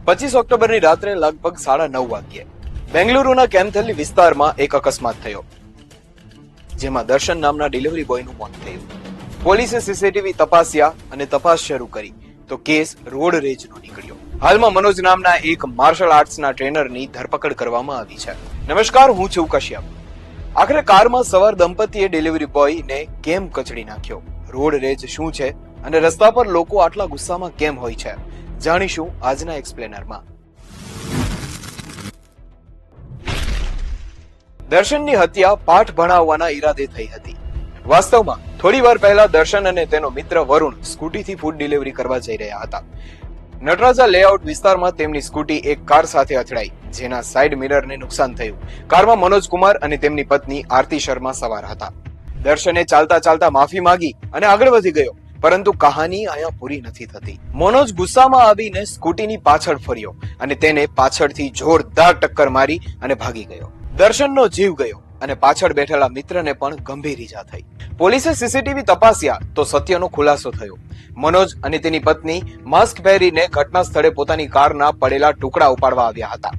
25 ઓક્ટોબરની રાત્રે લગભગ 9:30 વાગ્યે બેંગલુરુના કેમ્થલી વિસ્તારમાં એક અકસ્માત થયો, જેમાં દર્શન નામના ડિલિવરી બોયનું મોત થયું. પોલીસે સીસીટીવી તપાસ્યા અને તપાસ શરૂ કરી તો કેસ રોડ રેજનો નીકળ્યો. હાલમાં મનોજ નામના એક માર્શલ આર્ટ્સના ટ્રેનરની ધરપકડ કરવામાં આવી છે. નમસ્કાર, હું છું કશ્યપ. આખરે કારમાં સવાર દંપતીએ ડિલિવરી બોયને કેમ કચડી નાખ્યો? રોડ રેજ શું છે અને રસ્તા પર લોકો આટલા ગુસ્સામાં કેમ હોય છે, જાણીશું આજના એક્સપ્લેનરમાં. દર્શનની હત્યા પાઠ ભણાવવાના ઈરાદે થઈ હતી. વાસ્તવમાં થોડી વાર પહેલા દર્શન અને તેનો મિત્ર વરુણ સ્કૂટીથી ફૂડ ડિલિવરી કરવા જઈ રહ્યા હતા. નટરાજા લેઆઉટ વિસ્તારમાં તેમની સ્કૂટી એક કાર સાથે અથડાઈ, જેના સાઈડ મિરરને નુકસાન થયું. કારમાં મનોજ કુમાર અને તેમની પત્ની આરતી શર્મા સવાર હતા. દર્શને ચાલતા ચાલતા માફી માંગી અને આગળ વધી ગયો, પરંતુ કહાની અહીંયા પૂરી નથી થતી. મનોજ ગુસ્સામાં આવીને સ્કૂટીની પાછળ ફર્યો અને તેને પાછળથી જોરદાર ટક્કર મારી અને ભાગી ગયો. દર્શનનો જીવ ગયો અને પાછળ બેઠેલા મિત્રને પણ ગંભીર ઈજા થઈ. પોલીસે સીસીટીવી તપાસ્યા તો સત્યનો ખુલાસો થયો. મનોજ અને તેની પત્ની માસ્ક પહેરીને ઘટના સ્થળે પોતાની કારના પડેલા ટુકડા ઉપાડવા આવ્યા હતા.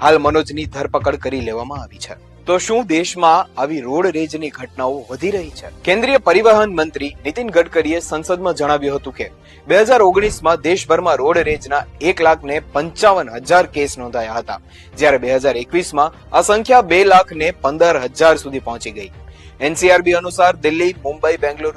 હાલ મનોજની ધરપકડ કરી લેવામાં આવી છે. તો શું દેશમાં આવી રોડ રેજની ઘટનાઓ વધી રહી છે? કેન્દ્રીય પરિવહન મંત્રી નીતિન ગડકરીએ સંસદમાં જણાવ્યું હતું કે 2019માં દેશભરમાં રોડ રેજના 1,55,000 કેસ નોંધાયા હતા, જ્યારે 2021માં આ સંખ્યા 2,15,000 સુધી પહોંચી ગઈ. એનસીઆરબી અનુસાર દિલ્હી, મુંબઈ, બેંગલુરુ